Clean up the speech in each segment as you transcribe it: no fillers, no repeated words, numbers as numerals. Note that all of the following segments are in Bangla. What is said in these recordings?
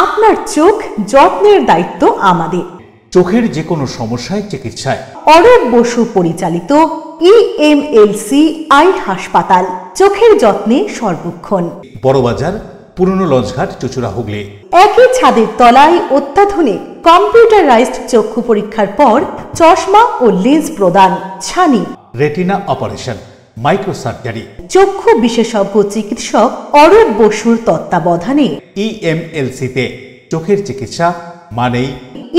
আপনার চোখ যত্নের দায়িত্ব আমাদের। চোখের যে কোনো সমস্যায় চিকিৎসায় অরূপ বসু পরিচালিত EMLC আই হাসপাতাল, চোখের যত্নে সর্বক্ষণ। বড়বাজার, পুরনো লঞ্চঘাট, চুচুড়া, হুগলি। একই ছাদের তলায় অত্যাধুনিক কম্পিউটারাইজড চক্ষু পরীক্ষার পর চশমা ও লেন্স প্রদান, ছানি, রেটিনা অপারেশন, মাইক্রোসার্জারি। চক্ষু বিশেষজ্ঞ চিকিৎসক অরূপ বসুর তত্ত্বাবধানে EMLC-তে চোখের চিকিৎসা মানেই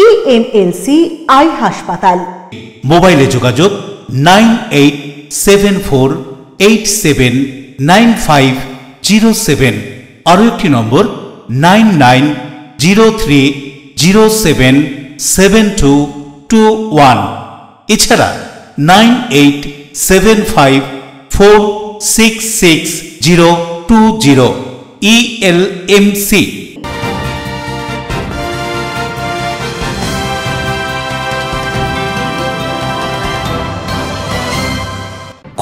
EMLC আই হাসপাতাল। মোবাইলে যোগাযোগ 9874879507, আরও একটি নম্বর 9903077221, এছাড়া 9875466020 ELMC।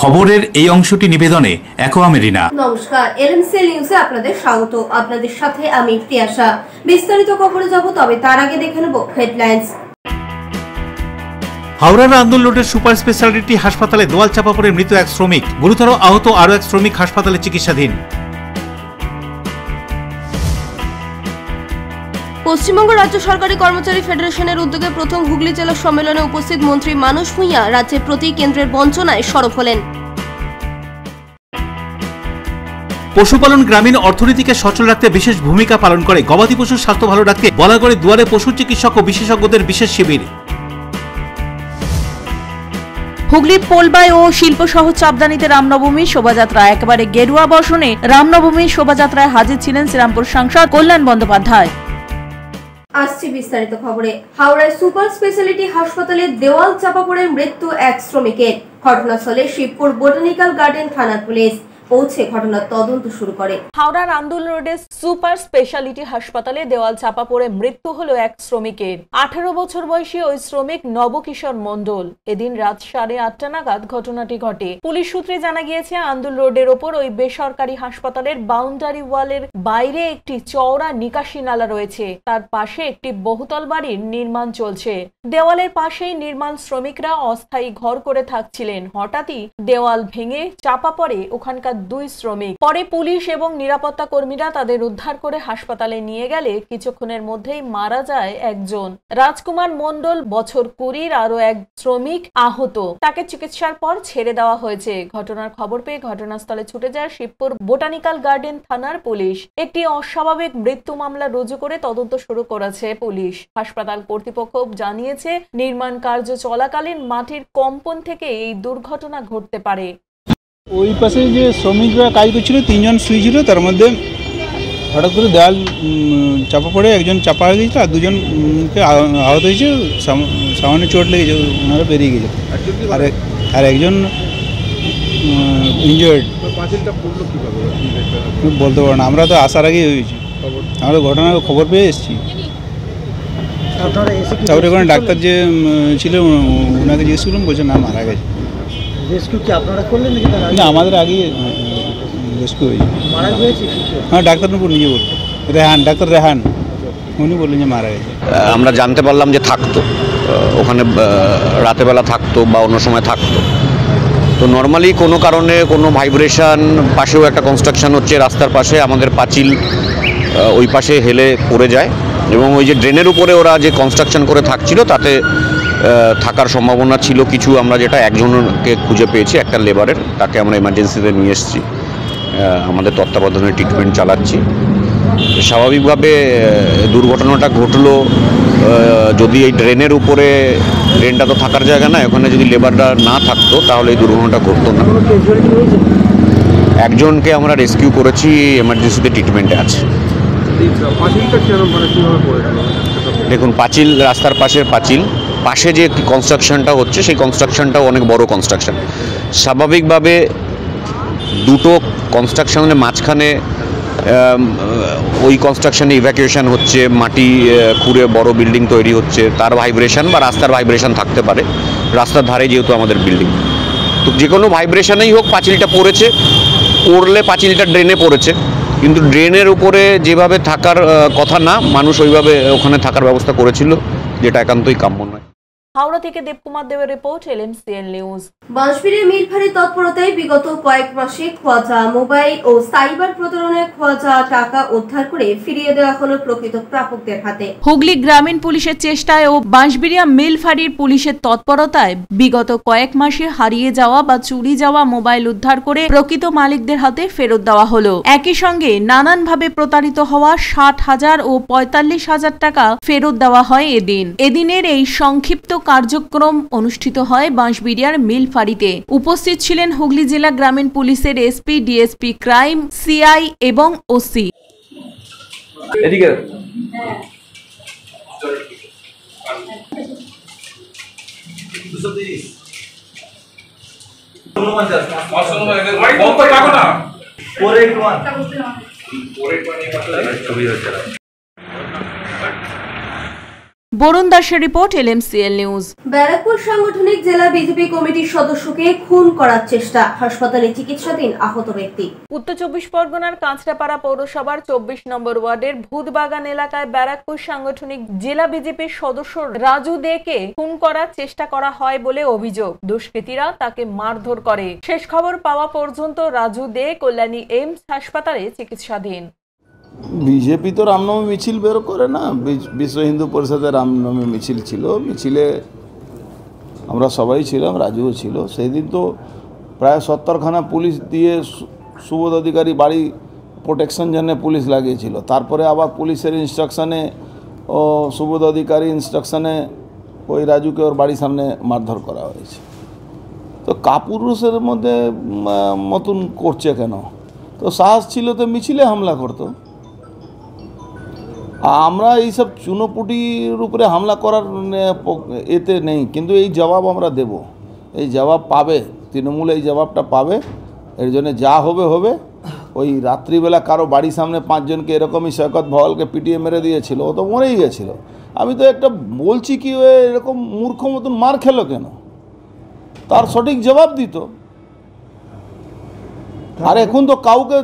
খবরের এই অংশটি নিবেদনে অ্যাকোয়া মেরিনা। নমস্কার, এলএমসি নিউজে আপনাদের স্বাগত। আপনাদের সাথে আমি প্রিয়াশা। বিস্তারিত খবরে যাব, তবে তার আগে দেখে নেব হেডলাইন্স। হাওড়ার আন্দোলন রোডের সুপার স্পেশালিটি হাসপাতালে দেওয়াল চাপা পড়ে মৃত এক শ্রমিক, গুরুতর আহত আরও এক শ্রমিক হাসপাতালে চিকিৎসাধীন। পশ্চিমবঙ্গ রাজ্য সরকারি কর্মচারী ফেডারেশনের উদ্যোগে প্রথম হুগলি জেলা সম্মেলনে উপস্থিত মন্ত্রী মানস ভূঁইয়া রাজ্যের প্রতি কেন্দ্রের বঞ্চনায় সরব হলেন। পশুপালন গ্রামীণ অর্থনীতিকে সচল রাখতে বিশেষ ভূমিকা পালন করে। গবাদি পশুর স্বাস্থ্য ভালো রাখতে বলাগড়ে দুয়ারে পশু চিকিৎসক ও বিশেষজ্ঞদের বিশেষ শিবির। হুগলির পোলবাই ও শিল্পসহ চাপদানিতে রামনবমী শোভাযাত্রা, একেবারে গেরুয়া বসনে রামনবমী শোভাযাত্রায় হাজির ছিলেন শ্রীরামপুর সাংসদ কল্যাণ বন্দ্যোপাধ্যায়। আসছে বিস্তারিত খবরে। হাওড়ায় সুপার স্পেশালিটি হাসপাতালে দেওয়াল চাপা পড়ে মৃত্যু এক শ্রমিকের। ঘটনাস্থলে শিবপুর বোটানিক্যাল গার্ডেন থানার পুলিশ পৌঁছে ঘটনার তদন্ত শুরু করে। হাওড়ার আন্দোলন রোডের সুপার স্পেশালিটি হাসপাতালে দেওয়াল চাপা পড়ে মৃত্যু হলো এক শ্রমিকের। 18 বছর বয়সী ওই শ্রমিক নবকিশোর মণ্ডল। এদিন রাত 8:30 নাগাদ ঘটনাটি ঘটে। পুলিশ সূত্রে জানা গিয়েছে, আন্দোলন রোডের ওপর ওই বেসরকারি হাসপাতালের বাউন্ডারি ওয়ালের বাইরে একটি চওড়া নিকাশি নালা রয়েছে, তার পাশে একটি বহুতল বাড়ির নির্মাণ চলছে। দেওয়ালের পাশেই নির্মাণ শ্রমিকরা অস্থায়ী ঘর করে থাকছিলেন। হঠাৎই দেওয়াল ভেঙে চাপা পড়ে ওখানকার 2 শ্রমিক। পরে পুলিশ এবং নিরাপত্তা কর্মীরা তাদের উদ্ধার করে হাসপাতালে নিয়ে গেলে কিছুক্ষণের মধ্যেই মারা যায় একজন। রাজকুমার মণ্ডল বছর 20, আরো এক শ্রমিক আহত। তাকে চিকিৎসার পর ছেড়ে দেওয়া হয়েছে। ঘটনার খবর পেয়ে ঘটনাস্থলে ছুটে যায় শিবপুর বোটানিক্যাল গার্ডেন থানার পুলিশ। একটি অস্বাভাবিক মৃত্যু মামলা রুজু করে তদন্ত শুরু করেছে পুলিশ। হাসপাতাল কর্তৃপক্ষ জানিয়েছে, নির্মাণ কার্য চলাকালীন মাটির কম্পন থেকে এই দুর্ঘটনা ঘটতে পারে। ওই পাশে যে শ্রমিকরা কাজ করছিল, 3 জন শুয়েছিল, তার মধ্যে হঠাৎ করে দেওয়াল চাপা পড়ে একজন চাপা হয়ে গেছিল আর 2 জনকে আহত হয়েছে, সামান্য চোট লেগেছে, ওনারা বেরিয়ে গেছে, আর একজন ইনজয়ার্ড। বলতে পারবো না, আমরা তো আসার আগেই হয়েছি, আমরা ঘটনার খবর পেয়ে এসেছি। তারপরে ওখানে ডাক্তার যে ছিল ওনাকে জিজ্ঞেস করলাম, বলছে না মারা গেছে। না, আমাদের আগে রেস্কিউ হয়েছে। হ্যাঁ, ডাক্তার উপর নিজে বলল, ডাক্তার রেহান, উনি বললেন যে মারা গেছে। আমরা জানতে পারলাম যে থাকতো ওখানে, রাতেবেলা থাকতো বা অন্য সময় থাকতো। তো নর্মালি কোনো কারণে কোনো ভাইব্রেশন, পাশেও একটা কনস্ট্রাকশন হচ্ছে রাস্তার পাশে, আমাদের পাঁচিল ওই পাশে হেলে পড়ে যায় এবং ওই যে ড্রেনের উপরে ওরা যে কনস্ট্রাকশন করে থাকছিল তাতে থাকার সম্ভাবনা ছিল কিছু। আমরা যেটা একজনকে খুঁজে পেয়েছি, একটা লেবারের, তাকে আমরা এমার্জেন্সিতে নিয়ে এসেছি, আমাদের তত্ত্বাবধানে ট্রিটমেন্ট চালাচ্ছি। স্বাভাবিকভাবে দুর্ঘটনাটা ঘটলো, যদি এই ড্রেনের উপরে, ড্রেনটা তো থাকার জায়গা না, ওখানে যদি লেবারটা না থাকতো তাহলে এই দুর্ঘটনাটা ঘটতো না। একজনকে আমরা রেস্কিউ করেছি, এমার্জেন্সিতে ট্রিটমেন্টে আছে। দেখুন, পাঁচিল, রাস্তার পাশের পাঁচিল, পাশে যে কনস্ট্রাকশনটা হচ্ছে সেই কনস্ট্রাকশনটাও অনেক বড় কনস্ট্রাকশন। স্বাভাবিকভাবে দুটো কনস্ট্রাকশনের মাঝখানে ওই কনস্ট্রাকশনে ইভ্যাকুয়েশন হচ্ছে, মাটি খুঁড়ে বড় বিল্ডিং তৈরি হচ্ছে, তার ভাইব্রেশন বা রাস্তার ভাইব্রেশন থাকতে পারে। রাস্তার ধারে যেহেতু আমাদের বিল্ডিং, তো যে কোনো ভাইব্রেশনেই হোক পাঁচিলটা পড়েছে, পড়লে পাঁচিলটা ড্রেনে পড়েছে, কিন্তু ড্রেনের উপরে যেভাবে থাকার কথা না, মানুষ ওইভাবে ওখানে থাকার ব্যবস্থা করেছিল, যেটা একান্তই কাম্য নয়। হাওড়া থেকে দেবকুমার দেবের রিপোর্ট, LMCN নিউজ। বাঁশবেড়িয়া মিলফারি তৎপরতায় বিগত কয়েক মাসে খোয়া যাওয়া মোবাইল ও সাইবার প্রতারণায় খোয়া যাওয়া টাকা উদ্ধার করে ফিরিয়ে দেওয়া হলো প্রকৃত প্রাপকদের হাতে। হুগলি গ্রামীণ পুলিশের চেষ্টায় ও বাঁশবেড়িয়া মিলফারির পুলিশের তৎপরতায় বিগত কয়েক মাসে হারিয়ে যাওয়া বা চুরি যাওয়া মোবাইল উদ্ধার করে প্রকৃত মালিকদের হাতে ফেরত দেওয়া হলো। একই সঙ্গে নানানভাবে প্রতারিত হওয়া 60,000 ও 45,000 টাকা ফেরত দেওয়া হয় এদিনের এই সংক্ষিপ্ত কার্যক্রম অনুষ্ঠিত হয় বাঁশবেড়িয়ার মিলফারিতে। উপস্থিত ছিলেন হুগলি জেলা গ্রামীণ পুলিশের এসপি, ডিএসপি ক্রাইম, সিআই এবং ওসি। বরুণ দাসের রিপোর্ট, LMCN নিউজ। ব্যারাকপুর সাংগঠনিক জেলা বিজেপি কমিটির সদস্যকে খুন করার চেষ্টা, হাসপাতালে চিকিৎসাধীন আহত ব্যক্তি। উত্তর 24 পরগনার কাঁচরাপাড়া পৌরসভার 24 নম্বর ওয়ার্ডের ভূতবাগান এলাকায় ব্যারাকপুর সাংগঠনিক জেলা বিজেপির সদস্য রাজু দেকে খুন করার চেষ্টা করা হয় বলে অভিযোগ। দুষ্কৃতীরা তাকে মারধর করে। শেষ খবর পাওয়া পর্যন্ত রাজু দে কল্যাণী এইমস হাসপাতালে চিকিৎসাধীন। বিজেপি তো রামনবমী মিছিল বের করে না, বিশ্ব হিন্দু পরিষদের রামনবমী মিছিল ছিল। মিছিলে আমরা সবাই ছিলাম, রাজুও ছিল। সেই দিন তো প্রায় 70খানা পুলিশ দিয়ে সুবোধ অধিকারী বাড়ি প্রোটেকশন জন্য পুলিশ লাগিয়েছিল। তারপরে আবার পুলিশের ইনস্ট্রাকশানে ও সুবোধ অধিকারী ইনস্ট্রাকশানে ওই রাজুকে ওর বাড়ির সামনে মারধর করা হয়েছে। তো কাপুরুষের মধ্যে মতন করছে কেন? তো সাহস ছিল তো মিছিলে হামলা করতো। আমরা এইসব চুনোপুটির উপরে হামলা করার এতে নেই, কিন্তু এই জবাব আমরা দেব। এই জবাব পাবে তৃণমূল, এই জবাবটা পাবে। এর জন্য যা হবে হবে। ওই রাত্রিবেলা কারো বাড়ির সামনে 5 জনকে এরকমই সৈকত ভওয়ালকে পিটিয়ে মেরে দিয়েছিল, ও তো মরেই গেছিল। আমি তো একটা বলছি কি ও এরকম মূর্খ মতন মার খেলো কেন, তার সঠিক জবাব দিত। আর এখন তো কাউকে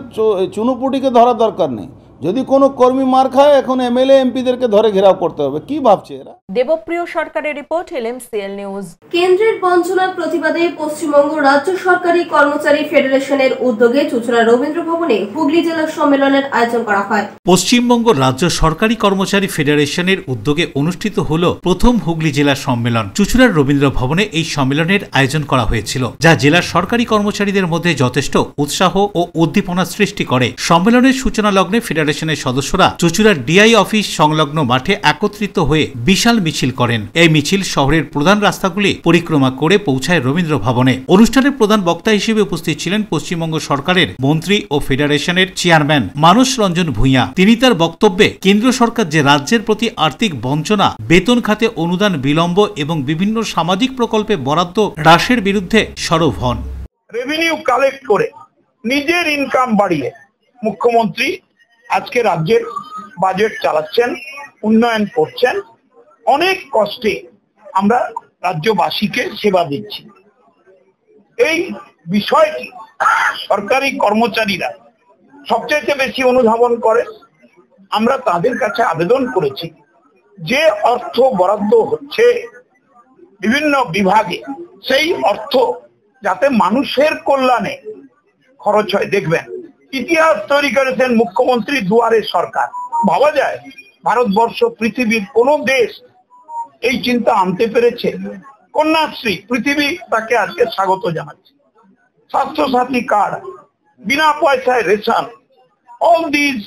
চুনোপুটিকে ধরা দরকার নেই। যদি কোনো কর্মী মার খায়, এখন এমএলএ এমপিদেরকে ধরে ঘেরাও করতে হবে। কি ভাবছে এরা? দেবপ্রিয় সরকারের রিপোর্ট, LMCN নিউজ। কেন্দ্রের বঞ্চনার প্রতিবাদে পশ্চিমবঙ্গ রাজ্য সরকারি কর্মচারী ফেডারেশনের উদ্যোগে চুঁচুড়া রবীন্দ্র ভবনে হুগলি জেলা সম্মেলনের আয়োজন করা হয়। পশ্চিমবঙ্গ রাজ্য সরকারি কর্মচারী ফেডারেশনের উদ্যোগে অনুষ্ঠিত হল প্রথম হুগলি জেলা সম্মেলন। চুঁচুড়ার রবীন্দ্র ভবনে এই সম্মেলনের আয়োজন করা হয়েছিল, যা জেলার সরকারি কর্মচারীদের মধ্যে যথেষ্ট উৎসাহ ও উদ্দীপনা সৃষ্টি করে। সম্মেলনের সূচনা লগ্নে ফেডারেশনের সদস্যরা চুঁচুড়ার ডিআই অফিস সংলগ্ন মাঠে একত্রিত হয়ে বিশাল মিছিল করেন। এই মিছিল শহরের প্রধান রাস্তাগুলি পরিক্রমা করে পৌঁছায় রবীন্দ্র ভবনে। অনুষ্ঠানের প্রধান বক্তা হিসেবে উপস্থিত ছিলেন পশ্চিমবঙ্গ সরকারের মন্ত্রী ও ফেডারেশনের চেয়ারম্যান মানস রঞ্জন ভূঁইয়া। তিনি তার বক্তব্যে কেন্দ্র সরকার যে রাজ্যের প্রতি আর্থিক বঞ্চনা, বেতন খাতে অনুদান বিলম্ব এবং বিভিন্ন সামাজিক প্রকল্পে বরাদ্দ হ্রাসের বিরুদ্ধে সরব হন। রেভিনিউ কালেক্ট করে নিজের ইনকাম বাড়িয়ে মুখ্যমন্ত্রী আজকে রাজ্যের বাজেট চালাচ্ছেন, উন্নয়ন করছেন। অনেক কষ্টে আমরা রাজ্যবাসীকে সেবা দিচ্ছি। এই বিষয়টি সরকারি কর্মচারীরা সবচেয়ে বেশি অনুধাবন করে। আমরা তাদের কাছে আবেদন করেছি যে অর্থ বরাদ্দ হচ্ছে বিভিন্ন বিভাগে, সেই অর্থ যাতে মানুষের কল্যাণে খরচ হয়। দেখবেন ইতিহাস তৈরি করেছেন মুখ্যমন্ত্রী দুয়ারে সরকার। ভাবা যায় ভারতবর্ষ, পৃথিবীর কোন দেশ এই চিন্তা আনতে পেরেছে? কন্যাশ্রী, পৃথিবী তাকে আজকে স্বাগত জানাচ্ছে। স্বাস্থ্য সাথী কার্ড, বিনা পয়সায় রেশন, অল দিস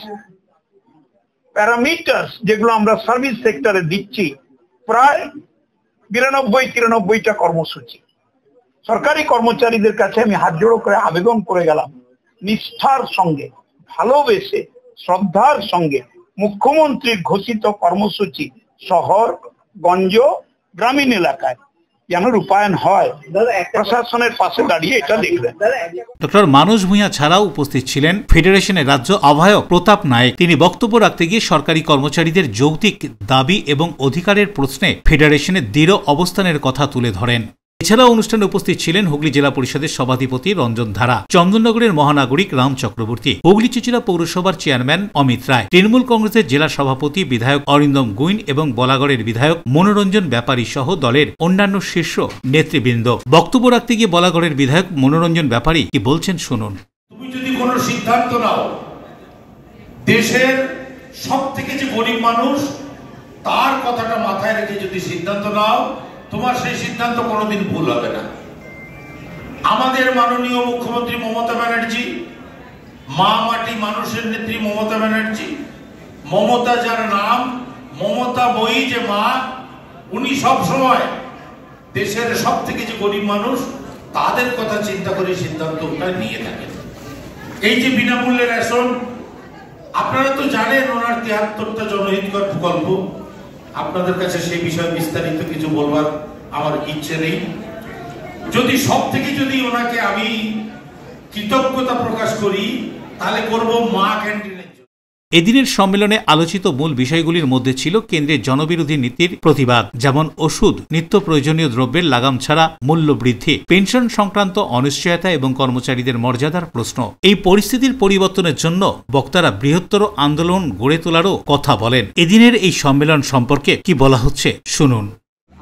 প্যারামিটার্স যেগুলো আমরা সার্ভিস সেক্টরে দিচ্ছি, প্রায় 92-93টা কর্মসূচি। সরকারি কর্মচারীদের কাছে আমি হাত জোড়ো করে আবেদন করে গেলাম, নিষ্ঠার সঙ্গে, ভালোবেসে, শ্রদ্ধার সঙ্গে মুখ্যমন্ত্রীর ঘোষিত কর্মসূচি শহর, গঞ্জ, গ্রামীণ এলাকায় যেন রূপায়ণ হয়, প্রশাসনের পাশে দাঁড়িয়ে এটা দেখবেন। ডক্টর মানস ভূঁইয়া ছাড়াও উপস্থিত ছিলেন ফেডারেশনের রাজ্য আহ্বায়ক প্রতাপ নায়েক। তিনি বক্তব্য রাখতে গিয়ে সরকারি কর্মচারীদের যৌক্তিক দাবি এবং অধিকারের প্রশ্নে ফেডারেশনের দৃঢ় অবস্থানের কথা তুলে ধরেন। এছাড়াও অনুষ্ঠানে উপস্থিত ছিলেন হুগলি জেলা পরিষদের সভাধিপতি রঞ্জন ধারা, চন্দননগরের মহানাগরিক রাম চক্রবর্তী, হুগলি চুঁচুড়া পৌরসভার চেয়ারম্যান অমিত রায়, তৃণমূল কংগ্রেসের জেলা সভাপতি বিধায়ক অরিন্দম গুইন এবং বলাগড়ের বিধায়ক মনোরঞ্জন ব্যাপারী সহ দলের অন্যান্য শীর্ষ নেতৃবৃন্দ। বক্তব্য রাখতে গিয়ে বলাগড়ের বিধায়ক মনোরঞ্জন ব্যাপারী কি বলছেন শুনুন। তুমি যদি কোনো সিদ্ধান্ত নাও, দেশের সব থেকে যে গরিব মানুষ তার কথাটা মাথায় রেখে যদি সিদ্ধান্ত নাও, তোমার সেই সিদ্ধান্ত কোনোদিন ভুল হবে না। আমাদের মাননীয় মুখ্যমন্ত্রী মমতা ব্যানার্জি, মা মাটি মানুষের নেত্রী মমতা ব্যানার্জি, মমতা যার নাম, মমতা বই যে মা, উনি সব সময় দেশের সব থেকে যে গরিব মানুষ তাদের কথা চিন্তা করে সিদ্ধান্তটা নিয়ে থাকেন। এই যে বিনামূল্যে রেশন, আপনারা তো জানেন ওনার ৭৩টা জনহিতকর প্রকল্প। আপনাদের কাছে সেই বিষয়ে বিস্তারিত কিছু বলবার আমার ইচ্ছে নেই। যদি সব থেকে যদি ওনাকে আমি কৃতজ্ঞতা প্রকাশ করি, তাহলে করব মা ক্যান্টিনের। এদিনের সম্মেলনে আলোচিত মূল বিষয়গুলির মধ্যে ছিল কেন্দ্রের জনবিরোধী নীতির প্রতিবাদ, যেমন ওষুধ, নিত্য প্রয়োজনীয় দ্রব্যের লাগাম ছাড়া মূল্য বৃদ্ধি, পেনশন সংক্রান্ত অনিশ্চয়তা এবং কর্মচারীদের মর্যাদার প্রশ্ন। এই পরিস্থিতির পরিবর্তনের জন্য বক্তারা বৃহত্তর আন্দোলন গড়ে তোলারও কথা বলেন। এদিনের এই সম্মেলন সম্পর্কে কি বলা হচ্ছে শুনুন।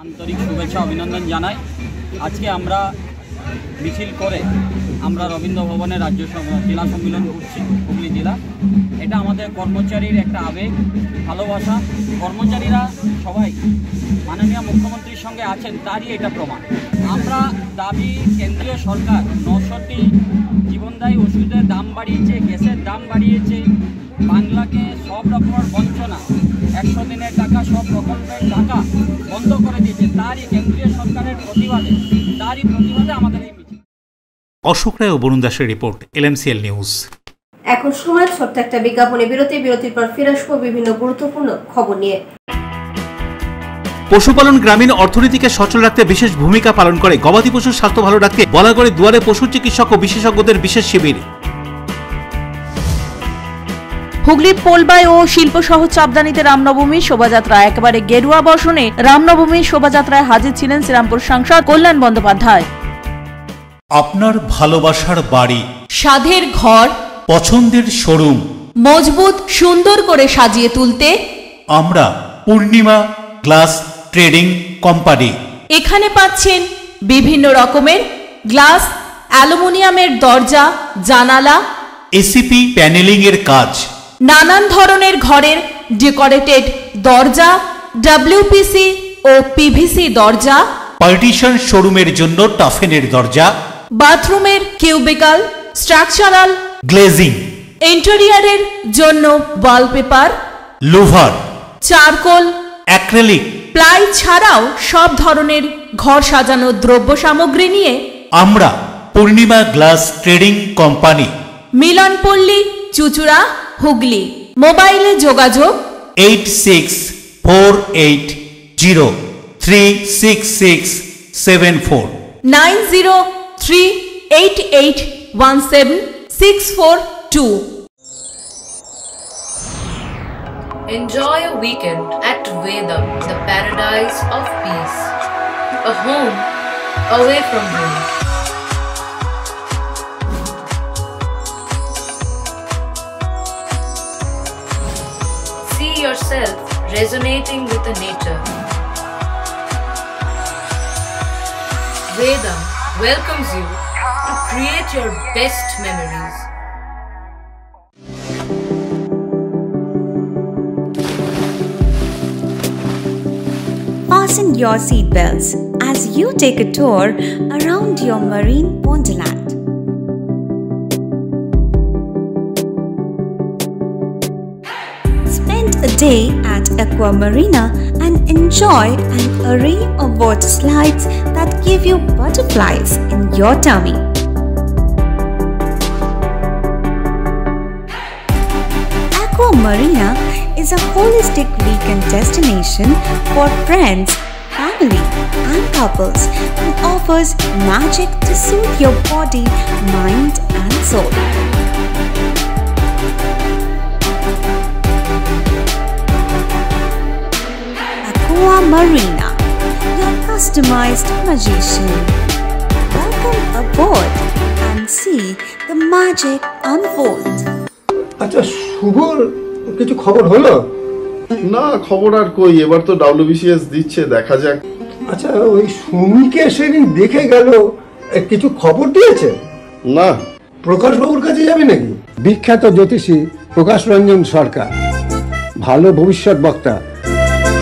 আন্তরিক শুভেচ্ছা অভিনন্দন জানাই। আজকে আমরা মিছিল করে আমরা রবীন্দ্র ভবনে জেলা সম্মেলন করছি হুগলি জেলা। এটা আমাদের কর্মচারীর একটা আবেগ, ভালোবাসা। কর্মচারীরা সবাই মাননীয় মুখ্যমন্ত্রীর সঙ্গে আছেন, তারই এটা প্রমাণ। আমরা দাবি, কেন্দ্রীয় সরকার ৯০টি জীবনদায়ী ওষুধের দাম বাড়িয়েছে, গ্যাসের দাম বাড়িয়েছে, বাংলাকে সব রকমের বঞ্চনা, ১০০ দিনের টাকা, সব প্রকল্পের টাকা বন্ধ করে দিয়েছে। তারই কেন্দ্রীয় সরকারের প্রতিবাদে আমাদের এই মিছিল। অশোক রায় ও বরুণ দাসের রিপোর্ট, LMCL নিউজ। এখন সময় ছোট্ট একটা বিজ্ঞাপনে বিরতির পর ফিরে আসবো বিভিন্ন গুরুত্বপূর্ণ খবর নিয়ে। পশুপালন গ্রামীণ অর্থনীতিকে সচল রাখতে বিশেষ ভূমিকা পালন করে। গবাদি পশুর স্বাস্থ্য ভালো রাখতে বলাগড়ে দুয়ারে পশু চিকিৎসক ও বিশেষজ্ঞদের বিশেষ শিবির। হুগলির পোলবাই ও শিল্প সহ চাপদানিতে রামনবমী শোভাযাত্রা। একেবারে গেরুয়া বর্ষণে রামনবমী শোভাযাত্রায় হাজির ছিলেন শ্রীরামপুর সাংসদ কল্যাণ বন্দ্যোপাধ্যায়। আপনার ভালোবাসার বাড়ি, সাধের ঘর, পছন্দের শোরুম মজবুত সুন্দর করে সাজিয়ে তুলতে আমরা পূর্ণিমা গ্লাস ট্রেডিং কোম্পানি। এখানে পাচ্ছেন বিভিন্ন রকমের গ্লাস, অ্যালুমিনিয়ামের দরজা, জানালা, এসিপি প্যানেলিং এর কাজ, নানান ধরনের ঘরের ডেকোরেটেড দরজা, WPC ও PVC দরজা, পার্টিশন শোরুমের জন্য টাফেনের দরজা, বাথরুমের কিউবিকাল, স্ট্রাকচারাল গ্লেজিং, ইন্টেরিয়রের জন্য wallpaper, louvre, charcoal, acrylic, ply ছাড়াও সব ধরনের ঘর সাজানোর দ্রব্য সামগ্রী নিয়ে আমরা Purnima glass trading company, Milanpally, Chuchura, Hooghly. মোবাইলে যোগাযোগ 8640366674 9038817642। Enjoy a weekend at Vedam, the paradise of peace. A home away from home. See yourself resonating with the nature. Vedam welcomes you to create your best memories. Fasten your seatbelts as you take a tour around your marine wonderland. Spend a day at Aqua Marina and enjoy an array of water slides that give you butterflies in your tummy. Aqua Marina is a holistic weekend destination for friends, family and couples and offers magic to soothe your body, mind and soul. Aqua Marina, your customized magician. Welcome aboard and see the magic unfold. আচ্ছা, শুভর কিছু খবর হলো? না, খবর আর কই, এবার তো WBCS দিচ্ছে, দেখা যাক। আচ্ছা, ওই সুমিকে সেদিন দেখে গেল, কিছু খবর দিয়েছে? না। প্রকাশ বাবুর কাছে যাবে নাকি? বিখ্যাত জ্যোতিষী প্রকাশ রঞ্জন সরকার, ভালো ভবিষ্যৎ বক্তা।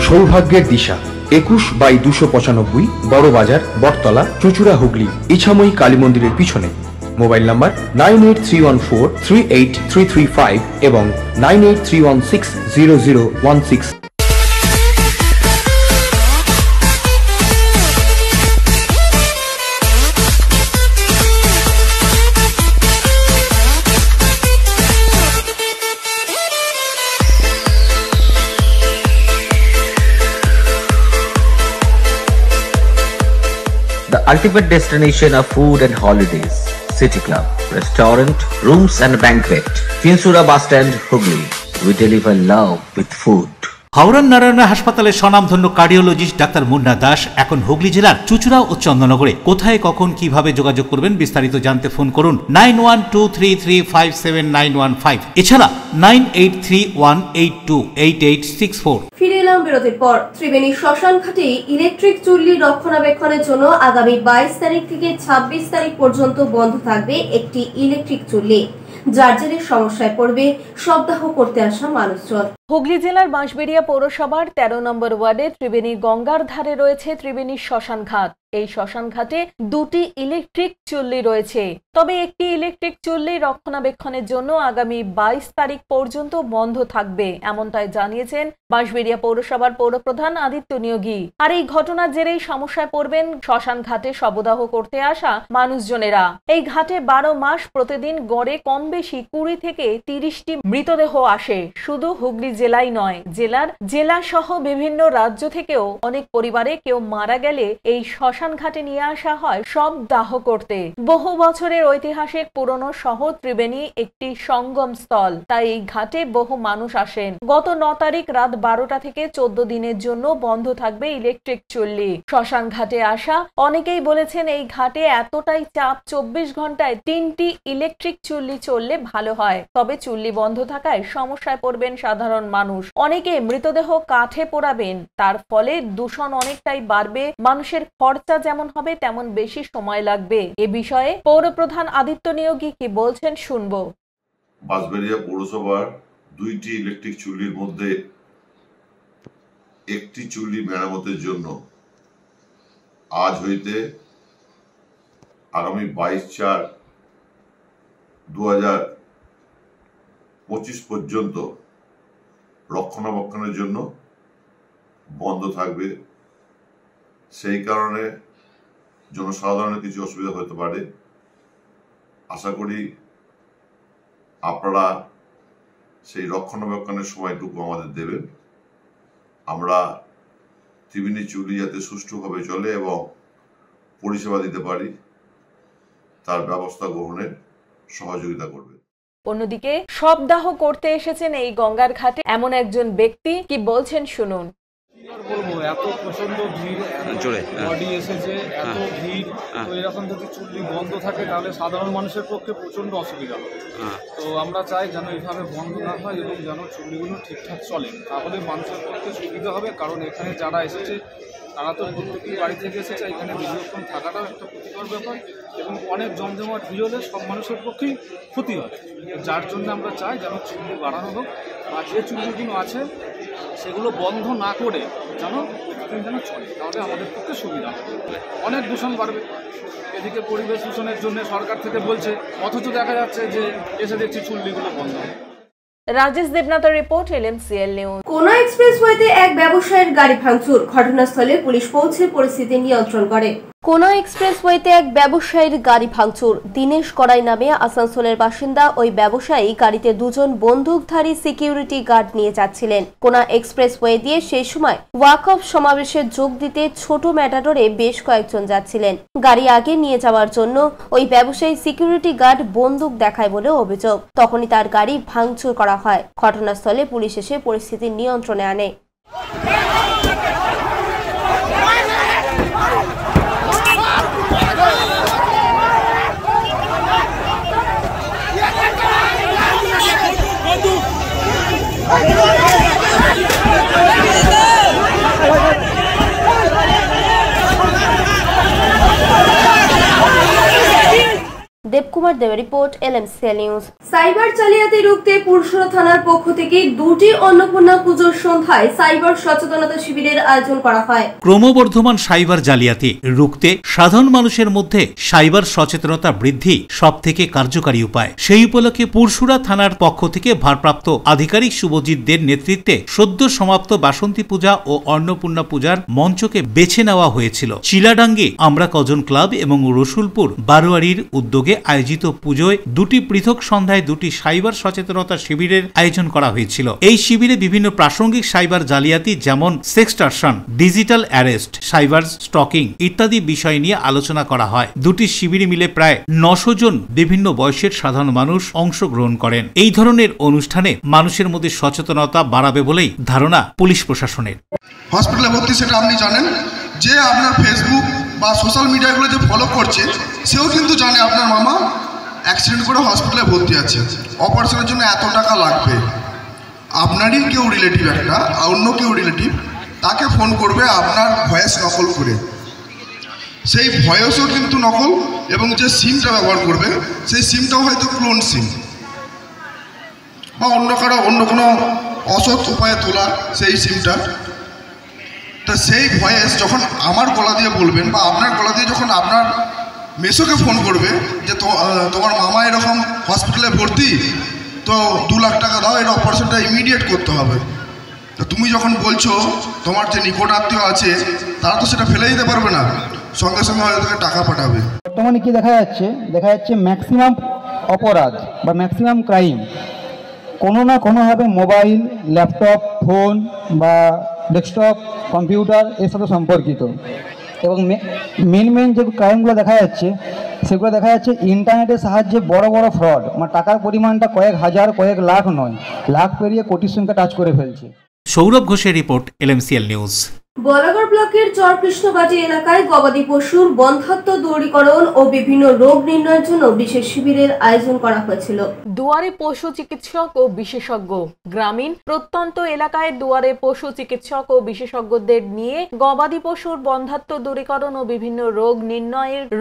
সৌভাগ্যের দিশা 21/295 বড় বাজার, বটতলা, চুচুড়া, হুগলি, ইছাময়ী কালী মন্দিরের পিছনে। মোবাইল নাম্বার 9831438335 এবং 9831600016। The ultimate destination of food and holidays. City Club, restaurant, rooms and banquet. Finsura Bus Stand, Hugli. We deliver love with food. হাওড়ার নারায়ণা হাসপাতালের স্বনামধন্য কার্ডিওলজিস্ট ডাক্তার মুন্না দাস এখন হুগলি জেলার চুচুড়া ও চন্দননগরে। কোথায়, কখন, কিভাবে যোগাযোগ করবেন বিস্তারিত জানতে ফোন করুন 9123357915, এছাড়া 9831828864। ফিরে এলাম বিরতির পর। ত্রিবেণী শ্মশান ঘাটে ইলেকট্রিক চুল্লি রক্ষণাবেক্ষণের জন্য আগামী 22 তারিখ থেকে 26 তারিখ পর্যন্ত বন্ধ থাকবে একটি ইলেকট্রিক চুল্লি, যার জেরে সমস্যায় পড়বে সপ্তাহ করতে আসা মানুষজন। হুগলি জেলার বাঁশবেড়িয়া পৌরসভার 13 নম্বর ওয়ার্ডে ত্রিবেণী গঙ্গার ধারে রয়েছে ত্রিবেণী শ্মশান ঘাট। এই শ্মশান ঘাটে দুটি ইলেকট্রিক চুল্লি রয়েছে, তবে একটি ইলেকট্রিক চুল্লি রক্ষণাবেক্ষণের জন্য আগামী 22 তারিখ পর্যন্ত বন্ধ থাকবে, এমনটাই জানিয়েছেন বাঁশবেড়িয়া পৌরসভার পৌরপ্রধান আদিত্য নিয়োগী। আর এই ঘটনার জেরেই সমস্যায় পড়বেন শ্মশান ঘাটে শবদাহ করতে আসা মানুষজনেরা। এই ঘাটে 12 মাস প্রতিদিন গড়ে কম বেশি 20 থেকে 30টি মৃতদেহ আসে। শুধু হুগলি জেলাই নয়, জেলা সহ বিভিন্ন রাজ্য থেকেও অনেক পরিবারে কেউ মারা গেলে এই শ্মশান ঘাটে নিয়ে আসা হয় সব দাহ করতে। বহু বছরের ঐতিহাসিক পুরনো শহর ত্রিবেণী একটি সঙ্গম স্থল, তাই এই ঘাটে বহু মানুষ আসেন। গত 9 তারিখ রাত 12টা থেকে 14 দিনের জন্য বন্ধ থাকবে ইলেকট্রিক চুল্লি। শ্মশান ঘাটে আসা অনেকেই বলেছেন এই ঘাটে এতটাই চাপ, 24 ঘন্টায় 3টি ইলেকট্রিক চুল্লি চললে ভালো হয়, তবে চুল্লি বন্ধ থাকায় সমস্যায় পড়বেন সাধারণ মানুষ। অনেকে মৃতদেহ কাঠে পোড়াবেন, তার ফলে দূষণ অনেকটাই বাড়বে। মানুষের খরচা যেমন হবে তেমন বেশি সময় লাগবে। এ বিষয়ে পৌরপ্রধান আদিত্য নিয়োগী কি বলছেন শুনবো। বাঁশবেড়িয়া পৌরসভার 2টি ইলেকট্রিক চুল্লির মধ্যে একটি চুল্লি মেরামতের জন্য আজ হইতে আগামী 22/4/2025 পর্যন্ত রক্ষণাবেক্ষণের জন্য বন্ধ থাকবে। সেই কারণে জনসাধারণের কিছু অসুবিধা হতে পারে। আশা করি আপনারা সেই রক্ষণাবেক্ষণের সময়টুকু আমাদের দেবেন। আমরা ত্রিবেণী চুল্লি যাতে সুষ্ঠুভাবে চলে এবং পরিষেবা দিতে পারি তার ব্যবস্থা গ্রহণের সহযোগিতা করবে। অন্যদিকে শবদাহ করতে এসেছেন এই গঙ্গার ঘাটে এমন একজন ব্যক্তি, কি বলছেন শুনুন। বলবো এত প্রচন্ড ভিড়, বডি এসেছে, এত ভিড়, তো এরকম যদি চুল্লি বন্ধ থাকে তাহলে সাধারণ মানুষের পক্ষে প্রচন্ড অসুবিধা হবে। তো আমরা চাই যেন এইভাবে বন্ধ না হয় এবং যেন চুল্লিগুলো ঠিকঠাক চলে, তাহলে মানুষের পক্ষে সুবিধা হবে। কারণ এখানে যারা এসেছে তারা তো প্রত্যেকেই বাড়ি থেকে এসেছে, এখানে দীর্ঘক্ষণ থাকাটাও একটা ক্ষতিকর ব্যাপার এবং অনেক জমজমাট ভিড় হলে সব মানুষের পক্ষেই ক্ষতি হয়। যার জন্য আমরা চাই যেন চুল্লি বাড়ানো হোক, আর যে চুল্লিগুলো আছে সেগুলো বন্ধ না করে যেন চলে, তাহলে আমাদের পক্ষে সুবিধা হবে। অনেক দূষণ বাড়বে, এদিকে পরিবেশ দূষণের জন্য সরকার থেকে বলছে, অথচ দেখা যাচ্ছে যে এসে দেখছি চুল্লিগুলো বন্ধ হবে। রাজেশ দেবনাথের রিপোর্ট, LMCL নিউজ। কোনা এক্সপ্রেসওয়েতে এক ব্যবসায়ীর গাড়ি ভাঙচুর, ঘটনাস্থলে পুলিশ পৌঁছে পরিস্থিতি নিয়ন্ত্রণ করে। কোনা এক্সপ্রেসওয়েতে এক ব্যবসায়ীর গাড়ি ভাঙচুর। দীনেশ করাই নামে আসানসোলের বাসিন্দা ওই ব্যবসায়ী গাড়িতে 2 জন বন্দুকধারী সিকিউরিটি গার্ড নিয়ে যাচ্ছিলেন। কোনা এক্সপ্রেসওয়ে দিয়ে সেই সময় ওয়াকফ সমাবেশে যোগ দিতে ছোট ম্যাটাডোরে বেশ কয়েকজন যাচ্ছিলেন। গাড়ি আগে নিয়ে যাওয়ার জন্য ওই ব্যবসায়ী সিকিউরিটি গার্ড বন্দুক দেখায় বলে অভিযোগ। তখনই তার গাড়ি ভাঙচুর করা হয়। ঘটনাস্থলে পুলিশ এসে পরিস্থিতি নিয়ন্ত্রণে আনে। দেবকুমার দেবের রিপোর্ট, LMCL নিউজ। সাইবার জালিয়াতি রুখতে পুরসুরা থানার পক্ষ থেকে 2টি অন্নপূর্ণা পুজোর সন্ধ্যায় সাইবার সচেতনতা শিবিরের আয়োজন করা হয়। ক্রমবর্ধমান সাইবার জালিয়াতি রুখতে সাধারণ মানুষের মধ্যে সাইবার সচেতনতা বৃদ্ধি সবথেকে কার্যকারী উপায়। সেই উপলক্ষে পুরসুরা থানার পক্ষ থেকে ভারপ্রাপ্ত আধিকারিক শুভজিৎ দের নেতৃত্বে সদ্য সমাপ্ত বাসন্তী পূজা ও অন্নপূর্ণা পূজার মঞ্চকে বেছে নেওয়া হয়েছিল। চিলাডাঙ্গি আমরা কজন ক্লাব এবং রসুলপুর বারোয়ারির উদ্যোগে আয়োজিত পুজোয় 2টি পৃথক সন্ধ্যায় 2টি সাইবার সচেতনতা শিবিরের আয়োজন করা হয়েছিল। এই শিবিরে বিভিন্ন প্রাসঙ্গিক সাইবার জালিয়াতি যেমন সেক্সটর্শন, ডিজিটাল অ্যারেস্ট, সাইবার স্টকিং ইত্যাদি বিষয় নিয়ে আলোচনা করা হয়। 2টি শিবিরে মিলে প্রায় 900 জন বিভিন্ন বয়সের সাধারণ মানুষ অংশগ্রহণ করেন। এই ধরনের অনুষ্ঠানে মানুষের মধ্যে সচেতনতা বাড়াবে বলেই ধারণা পুলিশ প্রশাসনের। হসপিটালে ভর্তি সেটা আপনি জানেন, যে আপনার ফেসবুক বা সোশ্যাল মিডিয়াগুলো যে ফলো করছে সেও কিন্তু জানে আপনার মামা অ্যাক্সিডেন্ট করে হসপিটালে ভর্তি আছে, অপারেশনের জন্য এত টাকা লাগবে। আপনারই কেউ রিলেটিভ, একটা অন্য কেউ রিলেটিভ তাকে ফোন করবে আপনার ভয়েস নকল করে, সেই ভয়েসও কিন্তু নকল, এবং যে সিমটা ব্যবহার করবে সেই সিমটাও হয়তো ক্লোন সিম বা অন্য কোনো অসৎ উপায়ে তোলা সেই সিমটা। তা সেই ভয়েস যখন আমার গলা দিয়ে বলবেন বা আপনার গলা দিয়ে যখন আপনার মেসোকে ফোন করবে যে তোমার মামা এরকম হসপিটালে ভর্তি, তো 2 লাখ টাকা দাও, এর অপারেশনটা ইমিডিয়েট করতে হবে। তো তুমি যখন বলছো তোমার যে নিকট আত্মীয় আছে তারা তো সেটা ফেলে দিতে পারবে না, সঙ্গে সঙ্গে হয়তো তাকে টাকা পাঠাবে। বর্তমানে কি দেখা যাচ্ছে ম্যাক্সিমাম অপরাধ বা ম্যাক্সিমাম ক্রাইম কোনো না কোনোভাবে মোবাইল, ল্যাপটপ, ফোন বা ডেস্কটপ, কম্পিউটার এর সাথে সম্পর্কিত। এবং মেন যে ক্রাইমগুলো দেখা যাচ্ছে সেগুলো দেখা যাচ্ছে ইন্টারনেটের সাহায্যে বড় বড় ফ্রড, মানে টাকার পরিমাণটা কয়েক হাজার কয়েক লাখ নয়, লাখ পেরিয়ে কোটির সংখ্যা টাচ করে ফেলছে। সৌরভ ঘোষের রিপোর্ট, LMCL নিউজ। বলাগড় ব্লকের চরকৃষ্ণবাটি এলাকায় গবাদি পশুর বন্ধ্যাত্ব দূরীকরণ ও বিভিন্ন রোগ নির্ণয়ের জন্য বিশেষ শিবিরের আয়োজন করা হয়েছিল। দুয়ারে পশু চিকিৎসক ও বিশেষজ্ঞ। গ্রামীণ প্রত্যন্ত এলাকায় দুয়ারে পশু চিকিৎসক ও বিশেষজ্ঞদের নিয়ে গবাদি পশুর বন্ধ্যাত্ব দূরীকরণ ও বিভিন্ন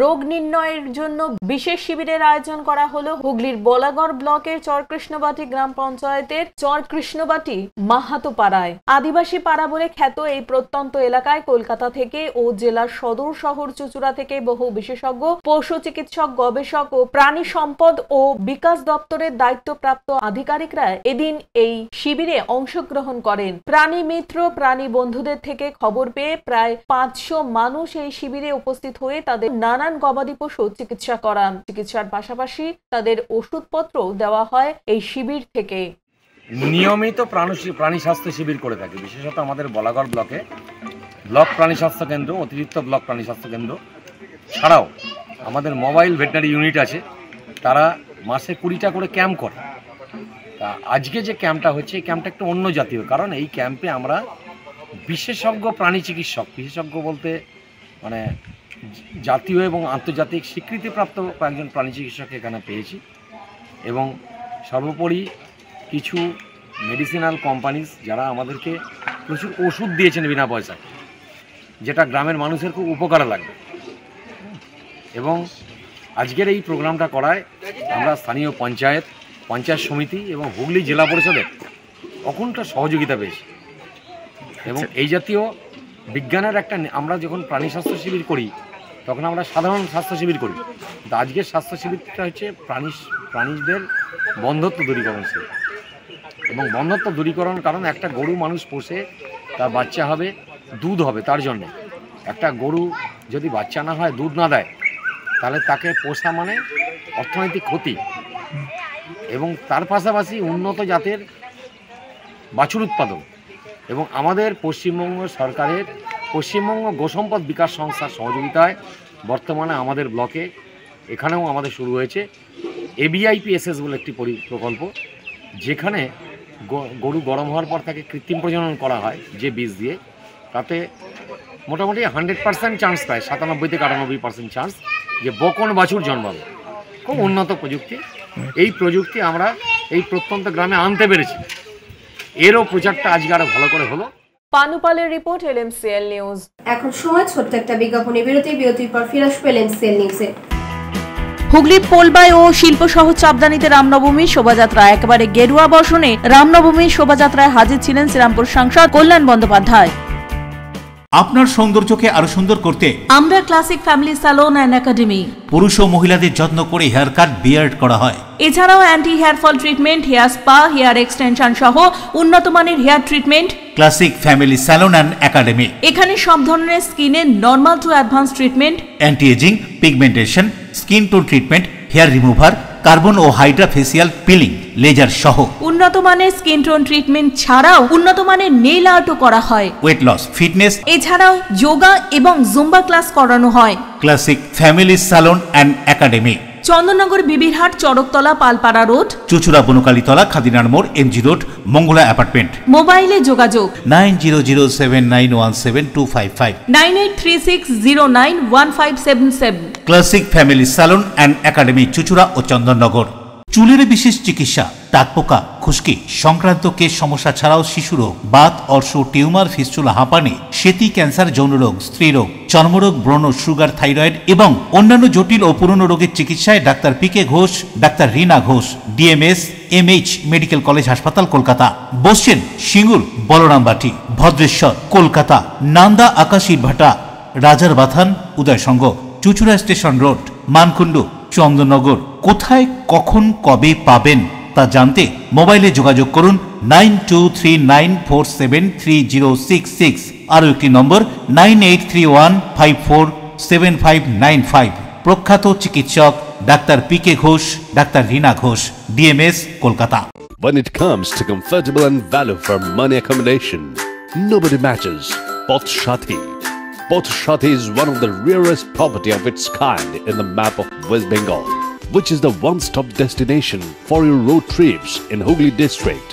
রোগ নির্ণয়ের জন্য বিশেষ শিবিরের আয়োজন করা হলো হুগলির বলাগড় ব্লকের চরকৃষ্ণবাটি গ্রাম পঞ্চায়েতের চরকৃষ্ণবাটি মাহাতো পাড়ায়। আদিবাসী পাড়া বলে খ্যাত এই প্রত্যন্ত এলাকায় কলকাতা থেকে ও জেলার সদর শহর চুচুড়া থেকে বহু বিশেষজ্ঞ, পশু চিকিৎসক, গবেষক ও প্রাণী সম্পদ ও বিকাশ দপ্তরের দায়িত্বপ্রাপ্ত আধিকারিকরা এদিন এই শিবিরে অংশগ্রহণ করেন। প্রাণী মিত্র, প্রাণী বন্ধুদের থেকে খবর পেয়ে প্রায় 500 মানুষ এই শিবিরে উপস্থিত হয়ে তাদের নানান গবাদি পশু চিকিৎসা করান। চিকিৎসার পাশাপাশি তাদের ওষুধপত্র দেওয়া হয় এই শিবির থেকে। নিয়মিত প্রাণী স্বাস্থ্য শিবির করে থাকি, বিশেষত আমাদের বলাগড় ব্লকে ব্লক প্রাণী স্বাস্থ্য কেন্দ্র, অতিরিক্ত ব্লক প্রাণী স্বাস্থ্য কেন্দ্র ছাড়াও আমাদের মোবাইল ভেটেনারি ইউনিট আছে, তারা মাসে 20টা করে ক্যাম্প করে। তা আজকে যে ক্যাম্পটা হচ্ছে এই ক্যাম্পটা একটু অন্য জাতীয়, কারণ এই ক্যাম্পে আমরা বিশেষজ্ঞ প্রাণী চিকিৎসক, বিশেষজ্ঞ বলতে মানে জাতীয় এবং আন্তর্জাতিক স্বীকৃতিপ্রাপ্ত কয়েকজন প্রাণী চিকিৎসক এখানে পেয়েছি, এবং সর্বোপরি কিছু মেডিসিনাল কোম্পানিজ যারা আমাদেরকে প্রচুর ওষুধ দিয়েছেন বিনা পয়সায়, যেটা গ্রামের মানুষের খুব উপকারে লাগবে। এবং আজকের এই প্রোগ্রামটা করায় আমরা স্থানীয় পঞ্চায়েত সমিতি এবং হুগলি জেলা পরিষদের অকুণ্ঠ সহযোগিতা পেয়েছি। এবং এই জাতীয় বিজ্ঞানের একটা, আমরা যখন প্রাণী স্বাস্থ্য শিবির করি তখন আমরা সাধারণ স্বাস্থ্য শিবির করি, কিন্তু আজকের স্বাস্থ্য শিবিরটা হচ্ছে প্রাণীদের বন্ধ্যত্ব দূরীকরণ শিবির। এবং বন্ধ্যত্ব দূরীকরণ, কারণ একটা গরু মানুষ পোষে, তার বাচ্চা হবে, দুধ হবে, তার জন্য একটা গরু যদি বাচ্চা না হয়, দুধ না দেয়, তাহলে তাকে পোষা মানে অর্থনৈতিক ক্ষতি। এবং তার পাশাপাশি উন্নত জাতের বাছুর উৎপাদন। এবং আমাদের পশ্চিমবঙ্গ সরকারের পশ্চিমবঙ্গ গোসম্পদ বিকাশ সংস্থার সহযোগিতায় বর্তমানে আমাদের ব্লকে এখানেও আমাদের শুরু হয়েছে ABIPSS বলে একটি প্রকল্প, যেখানে গরু গরম হওয়ার পর তাকে কৃত্রিম প্রজনন করা হয় যে বীজ দিয়ে, তাতে মোটামুটি 100% চান্স পায়, 97 থেকে 98% চান্স যে বকন বাছুর জন্মাবে। খুব উন্নত প্রযুক্তি। এই প্রযুক্তি আমরা এই প্রত্যন্ত গ্রামে আনতে পেরেছি এরও প্রচারটা আজকে আরো ভালো করে হলো। পানুপালের রিপোর্ট, LMCL নিউজ। এখন সময় ছোট্ট একটা বিজ্ঞাপনী বিরতির পর ফিরে আসবে LMCL নিউজে। হুগলির পোলবাই ও শিল্প সহ চাপদানিতে রামনবমীর শোভাযাত্রা একেবারে গেরুয়া বর্ষণে রামনবমীর শোভাযাত্রায় হাজির ছিলেন শ্রীরামপুর সাংসদ কল্যাণ বন্দ্যোপাধ্যায়। আপনার সৌন্দর্যকে আরো সুন্দর করতে আমরা classic family salon and academy. পুরুষ ও মহিলাদের যত্ন করে হেয়ার কাট, বিয়ার্ড করা হয়। এছাড়াও anti hair fall treatment, hair spa, hair extension সহ উন্নত মানের hair treatment. Classic family salon and academy. এখানে সব ধরনের স্কিনের normal to advance treatment, anti aging, pigmentation, skin tone treatment, hair remover, carbon ও হাইড্রা ফেসিয়াল পিলিং, লেজার সহ উন্নত মানের স্কিন টোন ট্রিটমেন্ট ছাড়াও উন্নত মানের নেইল আর্টও করা হয়। ওয়েট লস, ফিটনেস, এছাড়াও যোগা এবং জুম্বা ক্লাস করানো হয়। Classic family salon and academy, Chandannagar, Bibirhat, Charaktala, Palpara road, Chuchura, Bonkalitala, খাদিনার মোড়, MG রোড, মঙ্গলা অ্যাপার্টমেন্ট। মোবাইলে যোগাযোগ 9007917255, 9836091577। Classic family salon and academy, Chuchura ও চন্দননগর। চুলের বিশেষ চিকিৎসা, টাকপোকা, খুশকি সংক্রান্ত কেশ সমস্যা ছাড়াও শিশুরোগ, বাত, অর্শ, টিউমার, ফিস্টুলা, হাঁপানি, সেতি, ক্যান্সার, যৌনরোগ, স্ত্রীরোগ, চর্মরোগ, ব্রণ, সুগার, থাইরয়েড এবং অন্যান্য জটিল ও পুরনো রোগের চিকিৎসায় doctor PK Ghosh, doctor Rina Ghosh, DMS MH medical college হাসপাতাল, কলকাতা। বসছেন সিঙ্গুর, বলরামবাটি, ভদ্রেশ্বর, কলকাতা, নান্দা, আকাশীরভাটা, রাজার বাথান, উদয়সঙ্গ, চুচুড়া স্টেশন রোড, মানকুণ্ডু, চন্দননগর। কোথায়, কখন, কবে পাবেন তা জানতে মোবাইলে যোগাযোগ করুন 9239473066। আরও একটি নম্বর 9831547595। প্রখ্যাত চিকিৎসক doctor PK Ghosh, doctor Rina Ghosh, DMS, Kolkata. When it comes to comfortable and value for money accommodation, nobody matches Poth Shati. Poth Shati is one of the rarest property of its kind in the map of West Bengal, which is the one-stop destination for your road trips in Hooghly district.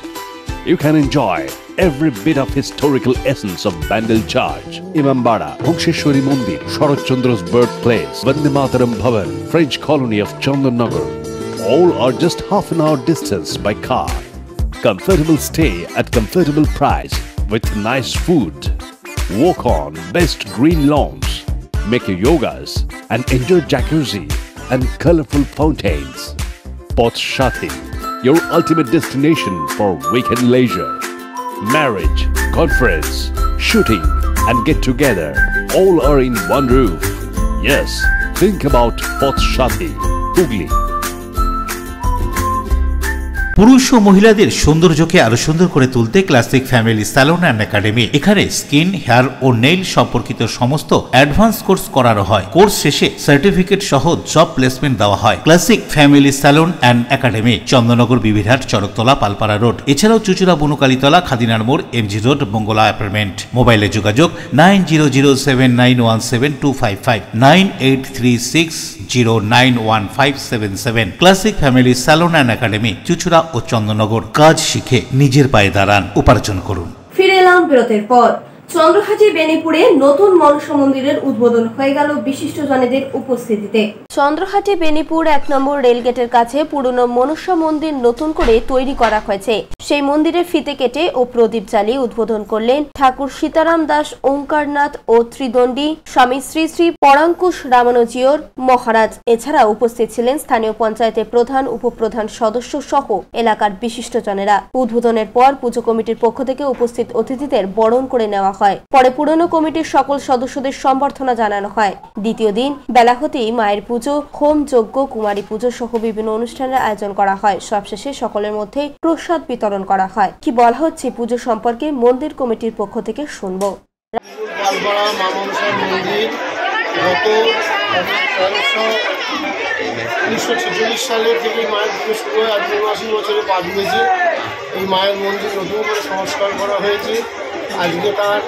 You can enjoy every bit of historical essence of Bandel Church, Imambara, Bhongsheshwari Mandir, Sharat Chandra's birthplace, Vande Mataram Bhavan, French colony of Chandanagar. All are just half an hour distance by car. Comfortable stay at comfortable price with nice food. Walk on best green lawns, make your yogas and enjoy jacuzzi and colorful fountains. Poth Shati, your ultimate destination for weekend leisure. Marriage, conference, shooting and get together all are in one roof. Yes, think about Poth Shati, Hooghly. পুরুষ ও মহিলাদের সৌন্দর্যকে আরো সুন্দর করে তুলতে classic family salon and academy. এখানে স্কিন, হেয়ার ও নেইল সম্পর্কিত সমস্ত অ্যাডভান্স কোর্স করানো হয়। কোর্স শেষে সার্টিফিকেট সহ জব প্লেসমেন্ট দেওয়া হয়। Classic family salon and academy, Chandannagar, Bibirhat, Charaktala, Palpara road. এছাড়াও চুচুড়া, বনকালীতলা, খাদিনার মোড়, MG রোড, মঙ্গলা অ্যাপার্টমেন্ট। মোবাইলে যোগাযোগ 9007917255, 9836091577। Classic family salon and academy, Chuchura ও চন্দননগর। কাজ শিখে নিজের পায়ে দাঁড়ান, উপার্জন করুন। ফিরে এলাম বিরতির পর। চন্দ্রহাটি বেনিপুরে নতুন মনসা মন্দিরের উদ্বোধন হয়ে গেল বিশিষ্টজনেদের উপস্থিতিতে। চন্দ্রহাটি বেনিপুর 1 নম্বর রেলগেটের কাছে পুরনো মনসা মন্দির নতুন করে তৈরি করা হয়েছে। সেই মন্দিরের ফিতে কেটে ও প্রদীপ জ্বালিয়ে উদ্বোধন করলেন ঠাকুর সীতারাম দাস ওঙ্কারনাথ ও ত্রিদণ্ডী স্বামী শ্রী শ্রী পরাঙ্কুশ রামানুজীয় মহারাজ। এছাড়া উপস্থিত ছিলেন স্থানীয় পঞ্চায়েতের প্রধান, উপপ্রধান, সদস্য সহ এলাকার বিশিষ্টজনেরা। উদ্বোধনের পর পুজো কমিটির পক্ষ থেকে উপস্থিত অতিথিদের বরণ করে নেওয়া হয়। পরে পুরনো কমিটির সকল সদস্যদের সম্বর্ধনা জানানো হয়। দ্বিতীয় দিন বেলা হতেই মায়ের পুজো, হোম যজ্ঞ, কুমারী পুজো সহ বিভিন্ন অনুষ্ঠানের আয়োজন করা হয়। সবশেষে সকলের মধ্যে প্রসাদ বিতরণ করা হয়। কি বলা হচ্ছে পুজো সম্পর্কে মন্দির কমিটির পক্ষ থেকে শুনবো। উনিশশো 1946 সালে থেকে মায়ের পুজো শুরু হয়। আজ 89 বছরে পা দিয়েছে। এই মায়ের মন্দির নতুন করে সংস্কার করা হয়েছে। আজকে তার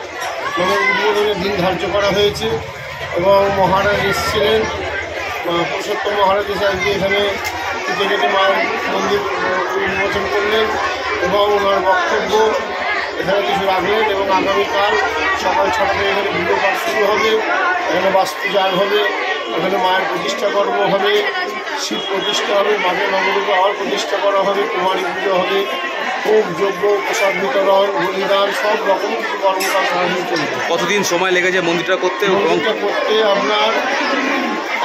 উদ্বোধনের দিন ধার্য করা হয়েছে এবং মহারাজ এসেছিলেন, পুরুষোত্তম মহারাজ এসে আজকে এখানে কেটে মায়ের মন্দির উন্মোচন করলেন এবং ওনার বক্তব্য এখানে কিছু রাখলেন এবং আগামীকাল সকাল 6টায় এখানে পুজো পাঠ শুরু হবে। এখানে বাস্তু যাগ হবে, এখানে মায়ের প্রতিষ্ঠা কর্ম হবে, শিব প্রতিষ্ঠা হবে, মাঝে নবরূপে আবার প্রতিষ্ঠা করা হবে, কুমারী পুজো হবে খুব যোগ্য, প্রসাদ বিতরণ, বলিদান, সব রকম কিছু কর্মকাণ্ড সারাদিন চলবে। কতদিন সময় লেগেছে মন্দিরটা করতে? মন্দিরটা করতে আপনার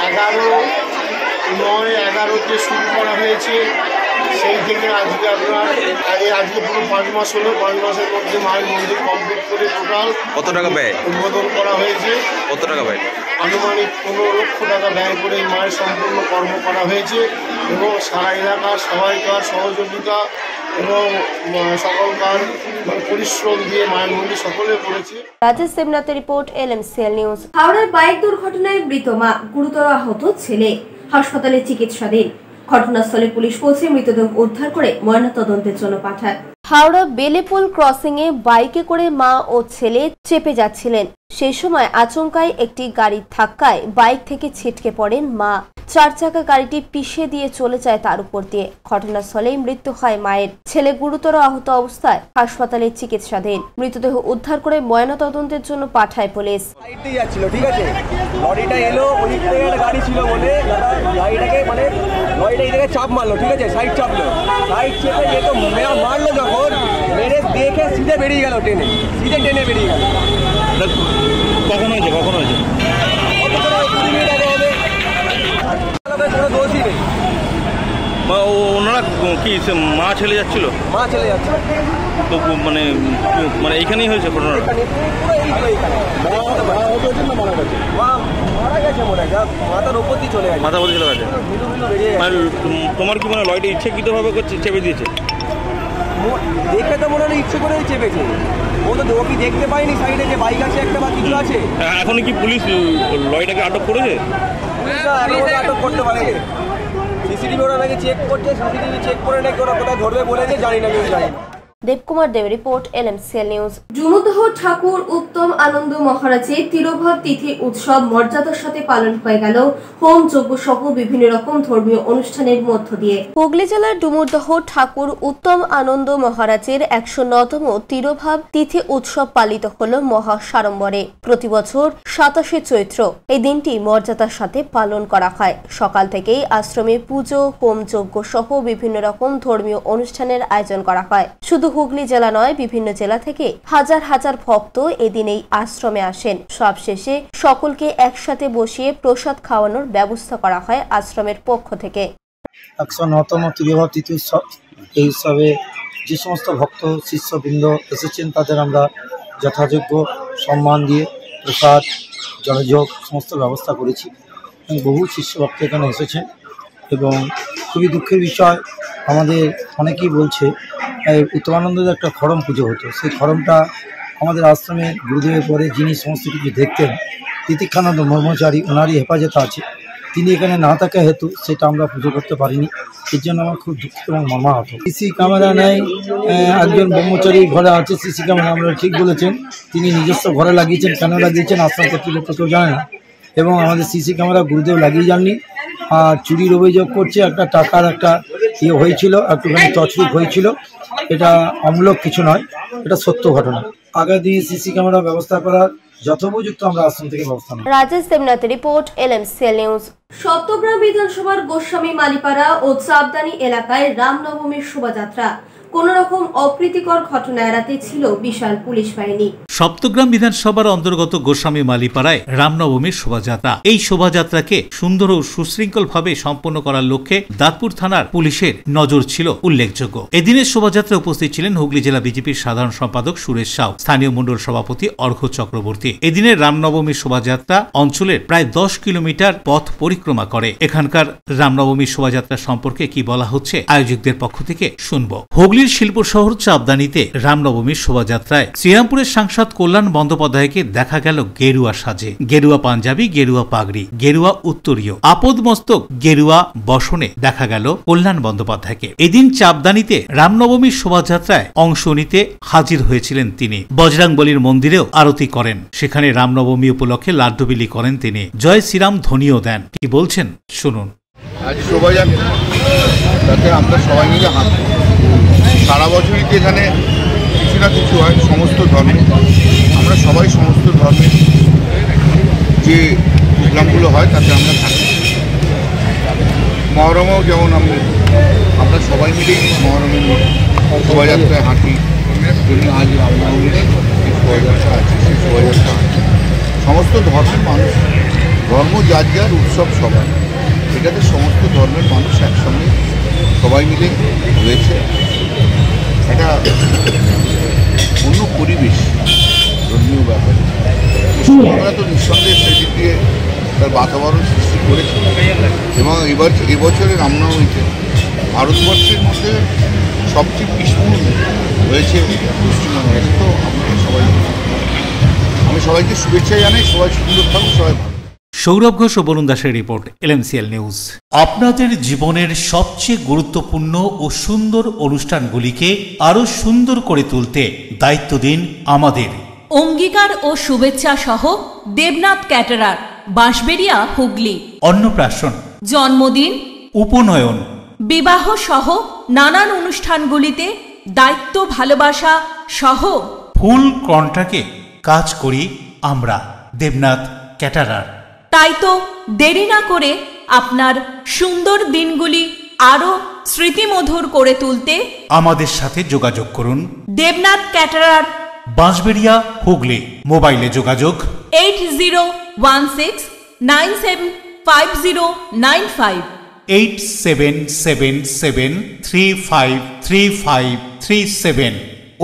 11/9/11-তে শুরু করা হয়েছে। সেই থেকে আজকে আপনার আজকে পুরো 5 মাস হলো। 5 মাসের মধ্যে মায়ের মন্দির কমপ্লিট করে টোটাল কত টাকা ব্যয় উদ্বোধন করা হয়েছে। কত টাকা ব্যয়? আনুমানিক 15 লক্ষ টাকা ব্যয় করে এই মায়ের সম্পূর্ণ কর্ম করা হয়েছে এবং সারা এলাকার সবাইকার সহযোগিতা এবং সকলকার পরিশ্রম দিয়ে মায়ের মন্দির সকলে করেছে। রাজেশ দেবনাথের রিপোর্ট, LMCL নিউজ। হাওড়ার বাইক দুর্ঘটনায় মৃত মা, গুরুতর আহত ছেলে, হাসপাতালে চিকিৎসাধীন। ঘটনাস্থলে পুলিশ পৌঁছে মৃতদেহ উদ্ধার করে ময়নাতদন্তের জন্য পাঠায়। হাওড়া বেলেপুল ক্রসিং এ বাইকে করে মা ও ছেলে চেপে যাচ্ছিলেন। সেই সময় আচমকায় একটি গাড়ির ধাক্কায় বাইক থেকে ছিটকে পড়েন মা। 4 চাকা গাড়িটি পিষে দিয়ে চলে যায় তার উপর দিয়ে। ঘটনাস্থলেই মৃত্যু হয় মায়ের। ছেলে গুরুতর আহত অবস্থায় হাসপাতালে চিকিৎসাধীন। মৃতদেহ উদ্ধার করে ময়নাতদন্তের জন্য পাঠায় পুলিশ। ঠিক আছে, লরিটা এলো, ওই দিকে একটা গাড়ি ছিল বলে গাড়িটাকে লরিটা এই জায়গায় চাপ মারলো। ঠিক আছে, সাইড চাপলো, সাইড চেপে যেত মারলো যখন মেরে দেখে সিধে বেরিয়ে গেল, সিধে টেনে বেরিয়ে গেল। কখন হয়েছে? কোনো দোষই নেই। ওনারা কি মা ছেলে যাচ্ছিল? মা ছেলে যাচ্ছিল তো মানে এইখানেই হয়েছে ঘটনা? মাথার উপর দিয়ে চলে গেছে। মাথা উপর চলে গেছে। তোমার কি মানে লরিটা ইচ্ছাকৃতভাবে চেপে দিয়েছে? দেখে তো মনে হলো ইচ্ছে করে চেপেছে। ও তো কি দেখতে পাইনি সাইডে যে বাইক আছে একটা বা কিছু আছে। এখন কি পুলিশ লরিটাকে আটক করেছে? আটক করতে পারে। সিসিটিভি ওরা নাকি চেক করছে, সিসিটিভি চেক করে নাকি ওরা কোথায় ধরবে বলেছে, জানি না, কিছু জানি না। দেবকুমার দেব রিপোর্ট, LMCL নিউজ। জুনুদহ ঠাকুর উত্তম আনন্দ মহারাজের তিরোভাব তিথি উৎসব মর্যাদার সাথে পালন হয়ে গেল হোম যজ্ঞ সহ বিভিন্ন রকম ধর্মীয় অনুষ্ঠানের মধ্য দিয়ে। হুগলি জেলার ডুমুরদহ ঠাকুর উত্তম আনন্দ মহারাজের 109তম তিরোভাব তিথি উৎসব পালিত হল মহা সাড়ম্বরে। প্রতি বছর 27শে চৈত্র এই দিনটি মর্যাদার সাথে পালন করা হয়। সকাল থেকেই আশ্রমে পুজো, হোম যজ্ঞ সহ বিভিন্ন রকম ধর্মীয় অনুষ্ঠানের আয়োজন করা হয়। শুধু হুগলি জেলা নয়, বিভিন্ন জেলা থেকে হাজার হাজার ভক্ত এদিন এই আশ্রমে আসেন। সবশেষে সকলকে একসাথে বসিয়ে প্রসাদ খাওয়ানোর ব্যবস্থা করা হয় আশ্রমের পক্ষ থেকে। 109তম তিরোভাব তিথি উৎসব, এই উৎসবে যে সমস্ত ভক্ত শিষ্যবৃন্দ এসেছেন তাদের আমরা যথাযোগ্য সম্মান দিয়ে প্রসাদ, জলযোগ সমস্ত ব্যবস্থা করেছি। বহু শিষ্য ভক্ত এখানে এসেছেন এবং খুবই দুঃখের বিষয়, আমাদের অনেকেই বলছে উত্তমানন্দের একটা খড়ম পুজো হতো। সেই খড়মটা আমাদের আশ্রমে গুরুদেবের পরে যিনি সমস্ত কিছু দেখতেন, তিতিক্ষানন্দ ব্রহ্মচারী, ওনারই হেফাজত আছে, তিনি এখানে না থাকা হেতু সেটা আমরা পুজো করতে পারিনি। এর জন্য আমার খুব দুঃখিত এবং মর্মাহত। সিসি ক্যামেরা নেই, একজন ব্রহ্মচারী ঘরে আছে সিসি ক্যামেরা, আপনারা ঠিক বলেছেন, তিনি নিজস্ব ঘরে লাগিয়েছেন। কেন লাগিয়েছেন আশ্রম কর্তৃপক্ষ কেউ জানে না এবং আমাদের সিসি ক্যামেরা গুরুদেব লাগিয়ে যাননি। আর চুরির অভিযোগ করছে, একটা টাকার একটা হয়েছিল, একটুখানি তছরূপ হয়েছিল, এটা অমূলক কিছু নয়, এটা সত্য ঘটনা। আগামী সিসি ক্যামেরা ব্যবস্থা করার যথোপযুক্ত আমরা আশ্রম থেকে ব্যবস্থা নেব। রাজেশ দেবনাথের রিপোর্ট, LMCL নিউজ। সপ্তগ্রাম বিধানসভার গোস্বামী মালিপাড়া ও চাপদানি এলাকায় রামনবমীর শোভাযাত্রা। কোন রকম অপ্রীতিকর ঘটনা এড়াতে ছিল বিশাল পুলিশ বাহিনী। সপ্তগ্রাম বিধানসভার অন্তর্গত গোস্বামী মালিপাড়ায় রামনবমীর শোভাযাত্রা। এই শোভাযাত্রাকে সুন্দর ও সুশৃঙ্খল ভাবে সম্পন্ন করার লক্ষ্যে দাঁতপুর থানার পুলিশের নজর ছিল উল্লেখযোগ্য। এদিনের শোভাযাত্রা উপস্থিত ছিলেন হুগলি জেলা বিজেপির সাধারণ সম্পাদক সুরেশ সাউ, স্থানীয় মণ্ডল সভাপতি অর্ঘ্য চক্রবর্তী। এদিনের রামনবমীর শোভাযাত্রা অঞ্চলের প্রায় 10 কিলোমিটার পথ পরিক্রমা করে। এখানকার রামনবমীর শোভাযাত্রা সম্পর্কে কি বলা হচ্ছে আয়োজকদের পক্ষ থেকে শুনবো। হুগলির শিল্প শহর চাপদানিতে রামনবমীর শোভাযাত্রায় শ্রীরামপুরের সাংসদ কল্যাণ বন্দ্যোপাধ্যায়কে দেখা গেল গেরুয়া সাজে। গেরুয়া পাঞ্জাবি, গেরুয়া পাগড়ি, গেরুয়া উত্তরীয়, আপদমস্তক গেরুয়া বসনে দেখা গেল কল্যাণ বন্দ্যোপাধ্যায়কে। এদিন চাপদানিতে রামনবমীর শোভাযাত্রায় অংশ নিতে হাজির হয়েছিলেন তিনি। বজরাংবলীর মন্দিরেও আরতি করেন। সেখানে রামনবমী উপলক্ষে লাড্ডু বিলি করেন তিনি। জয় শ্রীরাম ধ্বনিও দেন। কি বলছেন শুনুন। আজ শোভাযাত্রা, তাতে আমরা সবাই মিলে হাত, সারা বছরই তো এখানে কিছু না কিছু হয় সমস্ত ধর্মে। আমরা সবাই সমস্ত ধর্মের যে প্রোগ্রামগুলো হয় তাতে আমরা থাকি। মহরমেও যেমন আমরা সবাই মিলেই মহরমের শোভাযাত্রায় হাঁটি, যেমনি আজ রামনবমীর শোভাযাত্রা আছে, সেই শোভাযাত্রা হাঁটি। সমস্ত ধর্মের মানুষ, ধর্ম যার যার, উৎসব সবার, এটাতে সমস্ত ধর্মের মানুষ একসঙ্গে সবাই মিলে রয়েছে। একটা অন্য পরিবেশ, ধর্মীয় ব্যাপার। আমরা তো নিঃসন্দেহে সেদিক দিয়ে তার বাতাবরণ সৃষ্টি করেছি এবং এবছরের রামনবমীতে ভারতবর্ষের মধ্যে সবচেয়ে পিসফুল হয়েছে পশ্চিমবঙ্গে। তো আমি সবাইকে শুভেচ্ছা জানাই, সবাই সুন্দর থাকুন, সবাই ভালো। সৌরভ ঘোষ ও বরুণ দাসের রিপোর্ট, LMCL নিউজ। আপনাদের জীবনের সবচেয়ে গুরুত্বপূর্ণ ও সুন্দর অনুষ্ঠানগুলিকে আরো সুন্দর করে তুলতে দায়িত্ব দিন আমাদের। অঙ্গীকার ও শুভেচ্ছা সহ দেবনাথ ক্যাটারার, বাঁশবেড়িয়া, হুগলি। অন্নপ্রাশন, জন্মদিন, উপনয়ন, বিবাহ সহ নানান অনুষ্ঠানগুলিতে দায়িত্ব, ভালোবাসা সহ ফুল কন্ট্রাক্টে কাজ করি আমরা, দেবনাথ ক্যাটারার। তাই তো দেরি না করে আপনার সুন্দর দিনগুলি আরো স্মৃতিমধুর করে তুলতে আমাদের সাথে যোগাযোগ করুন। দেবনাথ ক্যাটারার, বাঁশবেড়িয়া, হুগলি। মোবাইলে যোগাযোগ 8016975095, 8777353537।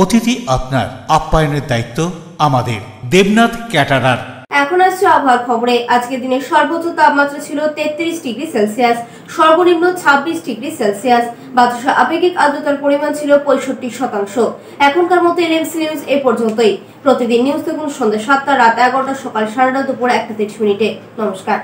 অতিথি আপনার, আপ্যায়নের দায়িত্ব আমাদের, দেবনাথ ক্যাটারার। এখন আসছে আবহাওয়ার খবরে। আজকের দিনের সর্বোচ্চ তাপমাত্রা ছিল 33 ডিগ্রি সেলসিয়াস, সর্বনিম্ন 26 ডিগ্রি সেলসিয়াস। বাতাসে আপেক্ষিক আর্দ্রতার পরিমাণ ছিল 65%। এখনকার মতো LMC নিউজ এ পর্যন্তই। প্রতিদিন নিউজ দেখুন সন্ধ্যা 7টা, রাত 11টা, সকাল 9:30, দুপুর 1:30। নমস্কার।